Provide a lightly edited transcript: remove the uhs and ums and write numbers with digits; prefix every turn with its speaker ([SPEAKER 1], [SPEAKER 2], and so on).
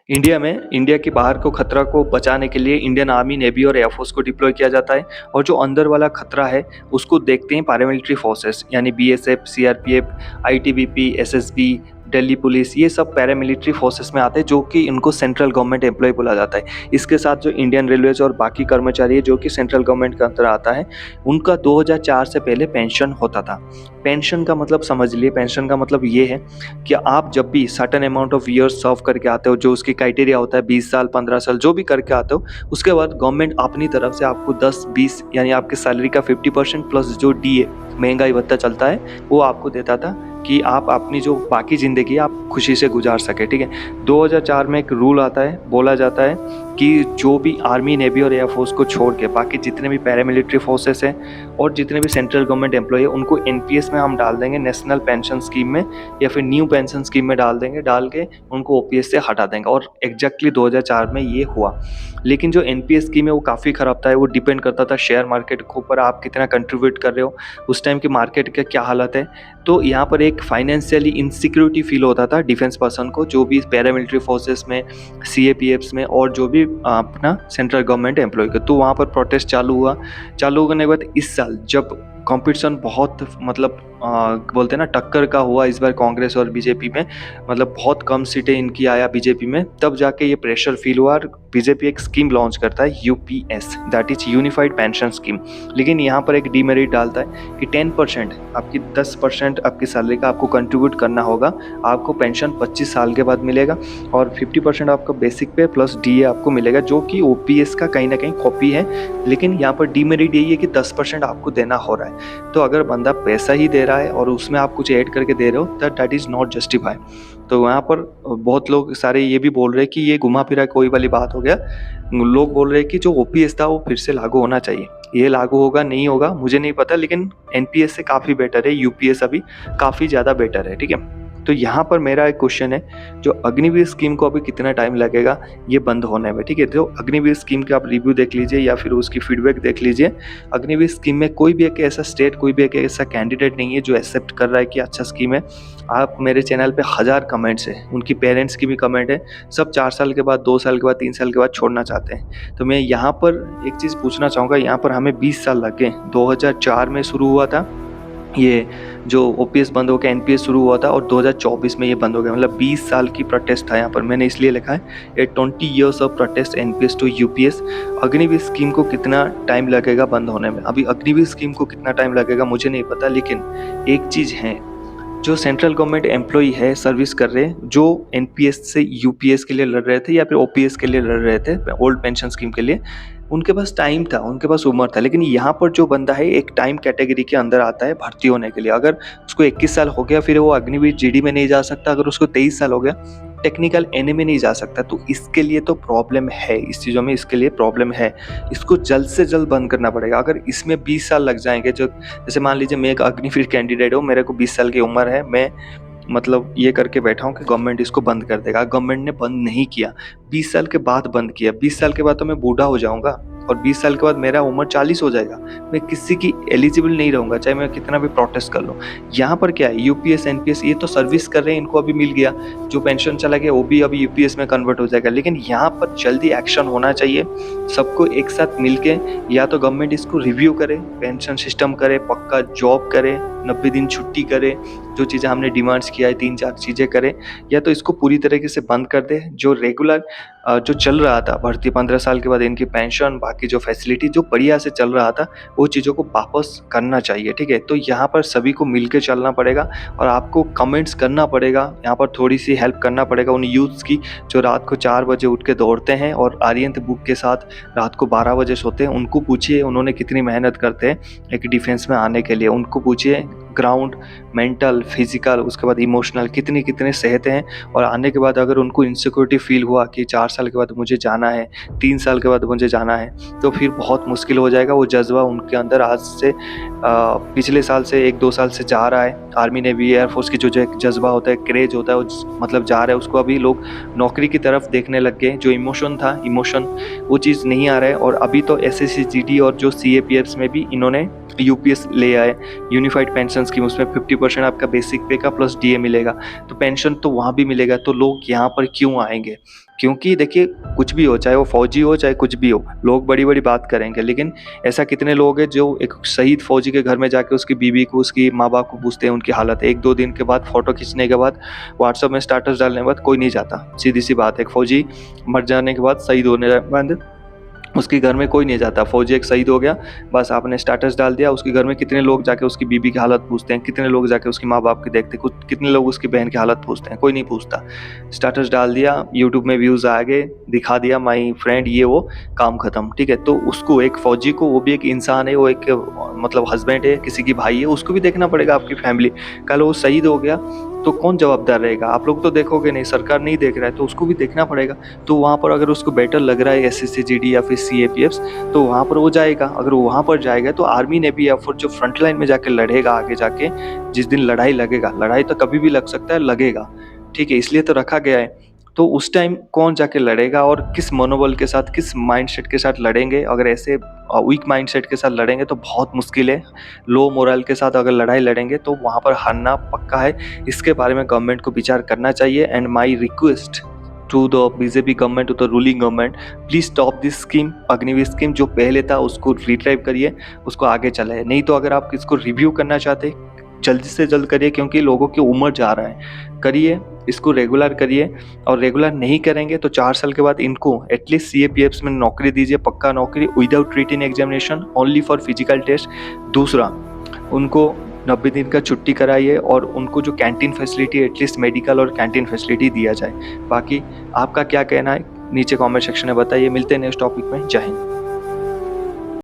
[SPEAKER 1] India के बाहर को खतरा को बचाने के लिए इंडियन आर्मी, नेवी और एयरफोर्स को डिप्लॉय किया जाता है। और जो अंदर वाला खतरा है उसको देखते हैं पैरामिलिट्री फोर्सेस यानी BSF, CRPF, ITBP, SSB, Delhi police, ये सब पैरामिलिट्री फोर्सेस में आते हैं जो कि इनको सेंट्रल गवर्नमेंट एम्प्लॉय बोला जाता है। इसके साथ जो इंडियन रेलवेज और बाकी कर्मचारी है जो कि सेंट्रल गवर्नमेंट के अंदर आता है, उनका 2004 से पहले पेंशन होता था। पेंशन का मतलब समझ लिए, पेंशन का मतलब ये है कि आप जब भी सर्टेन अमाउंट ऑफ ईयर्स सर्व करके आते हो, जो उसकी क्राइटेरिया होता है 20 साल, 15 साल जो भी करके आते हो, उसके बाद गवर्नमेंट अपनी तरफ से आपको 10-20 यानी आपकी सैलरी का 50% प्लस जो डीए महंगाई भत्ता चलता है वो आपको देता था कि आप अपनी जो बाकी ज़िंदगी आप खुशी से गुजार सके। ठीक है, 2004 में एक रूल आता है, बोला जाता है कि जो भी आर्मी, नेवी और एयरफोर्स को छोड़ के बाकी जितने भी पैरामिलिट्री फोर्सेस हैं और जितने भी सेंट्रल गवर्नमेंट एम्प्लॉय है उनको एनपीएस में हम डाल देंगे, नेशनल पेंशन स्कीम में या फिर न्यू पेंशन स्कीम में डाल देंगे, डाल के उनको ओपीएस से हटा देंगे। और एग्जैक्टली 2004 में ये हुआ। लेकिन जो एनपीएस स्कीम है वो काफ़ी ख़राब था, वो डिपेंड करता था शेयर मार्केट के ऊपर, आप कितना कंट्रीब्यूट कर रहे हो, उस टाइम की मार्केट का क्या हालत है। तो यहाँ पर एक फाइनेंशियली इनसिक्योरिटी फील होता था डिफेंस पर्सन को, जो भी पैरामिलिट्री फोर्सेस में, सीएपीएफ्स में और जो भी अपना सेंट्रल गवर्नमेंट एम्प्लॉय का। तो वहाँ पर प्रोटेस्ट चालू हुआ। चालू होने के बाद इस साल जब कंपटीशन बहुत मतलब बोलते हैं ना टक्कर का हुआ इस बार कांग्रेस और बीजेपी में, मतलब बहुत कम सीटें इनकी आया बीजेपी में, तब जाके ये प्रेशर फील हुआ और बीजेपी एक स्कीम लॉन्च करता है UPS, that is unified pension scheme. लेकिन यहाँ पर एक डीमेरिट डालता है कि 10% आपकी 10% आपकी सैलरी का आपको कंट्रीब्यूट करना होगा, आपको पेंशन 25 साल के बाद मिलेगा और 50% आपका बेसिक पे प्लस डीए आपको मिलेगा, जो कि ओपीएस का कहीं ना कहीं कॉपी है। लेकिन यहाँ पर डीमेरिट यही है कि 10% आपको देना हो रहा है। तो अगर बंदा पैसा ही दे रहा है और उसमें आप कुछ ऐड करके दे रहे हो दैट इज़ नॉट जस्टिफाई। तो यहाँ पर बहुत लोग सारे ये भी बोल रहे हैं कि ये घुमा फिरा कोई वाली बात हो गया। लोग बोल रहे हैं कि जो ओपीएस था वो फिर से लागू होना चाहिए। ये लागू होगा नहीं होगा मुझे नहीं पता, लेकिन एनपीएस से काफ़ी बेटर है, यूपीएस अभी काफ़ी ज़्यादा बेटर है। ठीक है, तो यहाँ पर मेरा एक क्वेश्चन है, जो अग्निवीर स्कीम को अभी कितना टाइम लगेगा ये बंद होने में। ठीक है, तो अग्निवीर स्कीम के आप रिव्यू देख लीजिए या फिर उसकी फीडबैक देख लीजिए। अग्निवीर स्कीम में कोई भी एक ऐसा स्टेट, कोई भी एक ऐसा कैंडिडेट नहीं है जो एक्सेप्ट कर रहा है कि अच्छा स्कीम है। आप मेरे चैनल पे 1000 कमेंट्स है, उनकी पेरेंट्स की भी कमेंट है, सब 4 साल के बाद, 2 साल के बाद, 3 साल के बाद छोड़ना चाहते हैं। तो मैं यहाँ पर एक चीज़ पूछना चाहूँगा, यहाँ पर हमें 20 साल लग गए। 2004 में शुरू हुआ था ये जो ओपीएस बंद होकर एनपीएस शुरू हुआ था और 2024 में ये बंद हो गया, मतलब 20 साल की प्रोटेस्ट था। यहाँ पर मैंने इसलिए लिखा है ये 20 years of protest NPS to UPS. Agniveer scheme को कितना टाइम लगेगा बंद होने में, अभी अग्निवीर स्कीम को कितना टाइम लगेगा मुझे नहीं पता। लेकिन एक चीज़ है, जो सेंट्रल गवर्नमेंट एम्प्लॉई है, सर्विस कर रहे हैं, जो एनपीएस से यूपीएस के लिए लड़ रहे थे या फिर ओपीएस के लिए लड़ रहे थे, ओल्ड पेंशन स्कीम के लिए, उनके पास टाइम था, उनके पास उम्र था। लेकिन यहाँ पर जो बंदा है एक टाइम कैटेगरी के अंदर आता है भर्ती होने के लिए। अगर उसको 21 साल हो गया फिर वो अग्निवीर जीडी में नहीं जा सकता, अगर उसको 23 साल हो गया टेक्निकल एनए में नहीं जा सकता। तो इसके लिए तो प्रॉब्लम है, इस चीज़ों में इसके लिए प्रॉब्लम है। इसको जल्द से जल्द बंद करना पड़ेगा। अगर इसमें 20 साल लग जाएंगे, जो जैसे मान लीजिए मैं एक अग्निवीर कैंडिडेट हूँ, मेरे को 20 साल की उम्र है, मैं मतलब ये करके बैठा हूँ कि गवर्नमेंट इसको बंद कर देगा। गवर्नमेंट ने बंद नहीं किया, 20 साल के बाद बंद किया। 20 साल के बाद तो मैं बूढ़ा हो जाऊँगा और 20 साल के बाद मेरा उम्र 40 हो जाएगा, मैं किसी की एलिजिबल नहीं रहूँगा, चाहे मैं कितना भी प्रोटेस्ट कर लूँ। यहाँ पर क्या है, यूपीएस एनपीएस ये तो सर्विस कर रहे हैं, इनको अभी मिल गया, जो पेंशन चला गया वो भी अभी यूपीएस में कन्वर्ट हो जाएगा। लेकिन यहाँ पर जल्दी एक्शन होना चाहिए, सबको एक साथ मिलके, या तो गवर्नमेंट इसको रिव्यू करे, पेंशन सिस्टम करे, पक्का जॉब करे, 90 दिन छुट्टी करे, जो चीज़ें हमने डिमांड्स किया है 3-4 चीज़ें करे, या तो इसको पूरी तरीके से बंद कर दे। जो रेगुलर जो चल रहा था भर्ती 15 साल के बाद इनकी पेंशन, बाकी जो फैसिलिटी जो बढ़िया से चल रहा था, वो चीज़ों को वापस करना चाहिए। ठीक है, तो यहाँ पर सभी को मिलके चलना पड़ेगा और आपको कमेंट्स करना पड़ेगा, यहाँ पर थोड़ी सी हेल्प करना पड़ेगा उन यूथ्स की जो रात को 4 बजे उठ के दौड़ते हैं और आर्यंत बुक के साथ रात को 12 बजे सोते हैं। उनको पूछिए उन्होंने कितनी मेहनत करते हैं एक डिफेंस में आने के लिए, उनको पूछिए ग्राउंड, मेंटल, फिजिकल, उसके बाद इमोशनल कितने सहते हैं। और आने के बाद अगर उनको इनसिक्योरिटी फील हुआ कि 4 साल के बाद मुझे जाना है, 3 साल के बाद मुझे जाना है, तो फिर बहुत मुश्किल हो जाएगा। वो जज्बा उनके अंदर आज से पिछले साल से 1-2 साल से जा रहा है। आर्मी, नेवी, एयरफोर्स की जो एक जज्बा होता है, क्रेज होता है, वो मतलब जा रहा है, उसको अभी लोग नौकरी की तरफ देखने लग गए। जो इमोशन था, वो चीज़ नहीं आ रहा है। और अभी तो एसएससी जीडी और जो सीएपीएफ्स में भी इन्होंने यूपीएस ले आए, यूनिफाइड पेंशन स्कीम, उसमें 50% आपका बेसिक पे का प्लस डीए मिलेगा, तो पेंशन तो वहाँ भी मिलेगा। तो लोग यहाँ पर क्यों आएंगे, क्योंकि देखिए कुछ भी हो, चाहे वो फौजी हो चाहे कुछ भी हो, लोग बड़ी-बड़ी बात करेंगे, लेकिन ऐसा कितने लोग हैं जो एक शहीद फौजी के घर में जाके उसकी बीवी को, उसकी माँ-बाप को पूछते हैं उनकी हालत। 1-2 दिन के बाद फ़ोटो खींचने के बाद, व्हाट्सएप में स्टेटस डालने के बाद कोई नहीं जाता। सीधी-सी बात है, एक फौजी मर जाने के बाद, शहीद होने के बाद उसके घर में कोई नहीं जाता। फौजी एक शहीद हो गया, बस आपने स्टेटस डाल दिया, उसके घर में कितने लोग जाके उसकी बीवी की हालत पूछते हैं, कितने लोग जाके उसके माँ-बाप की देखते हैं, कुछ कितने लोग उसकी बहन की हालत पूछते हैं, कोई नहीं पूछता। स्टेटस डाल दिया, यूट्यूब में व्यूज़ आ गए, दिखा दिया माई फ्रेंड ये वो, काम खत्म, ठीक है? तो उसको, एक फौजी को, वो भी एक इंसान है, वो एक मतलब हस्बैंड है, किसी की भाई है, उसको भी देखना पड़ेगा आपकी फैमिली। कल वो शहीद हो गया तो कौन जवाबदार रहेगा? आप लोग तो देखोगे नहीं, सरकार नहीं देख रहा है, तो उसको भी देखना पड़ेगा। तो वहाँ पर अगर उसको बेटर लग रहा है एसएससी जीडी या फिर सीएपीएफ्स, तो वहाँ पर वो जाएगा। अगर वो वहाँ पर जाएगा तो आर्मी नेवी या फिर जो फ्रंट लाइन में जाके लड़ेगा, आगे जाके जिस दिन लड़ाई लगेगा, लड़ाई तो कभी भी लग सकता है, लगेगा, ठीक है? इसलिए तो रखा गया है। तो उस टाइम कौन जाके लड़ेगा और किस मनोबल के साथ, किस माइंडसेट के साथ लड़ेंगे? अगर ऐसे वीक माइंडसेट के साथ लड़ेंगे तो बहुत मुश्किल है। लो मोरल के साथ अगर लड़ाई लड़ेंगे तो वहाँ पर हारना पक्का है। इसके बारे में गवर्नमेंट को विचार करना चाहिए। And my request to the BJP government, to the ruling government, please stop this scheme, Agniveer scheme. जो पहले था उसको रिट्राइव करिए, उसको आगे चलाइए। नहीं तो अगर आप इसको रिव्यू करना चाहते, जल्दी से जल्द करिए, क्योंकि लोगों की उम्र जा रहा है। करिए, इसको रेगुलर करिए, और रेगुलर नहीं करेंगे तो 4 साल के बाद इनको एटलीस्ट सीएपीएफ्स में नौकरी दीजिए, पक्का नौकरी, without written examination, only for physical test. दूसरा, उनको 90 दिन का छुट्टी कराइए, और उनको जो कैंटीन फैसिलिटी, एटलीस्ट मेडिकल और कैंटीन फैसिलिटी दिया जाए। बाकी आपका क्या कहना है नीचे कमेंट सेक्शन में बताइए। मिलते हैं नेक्स्ट टॉपिक में। जय हिंद।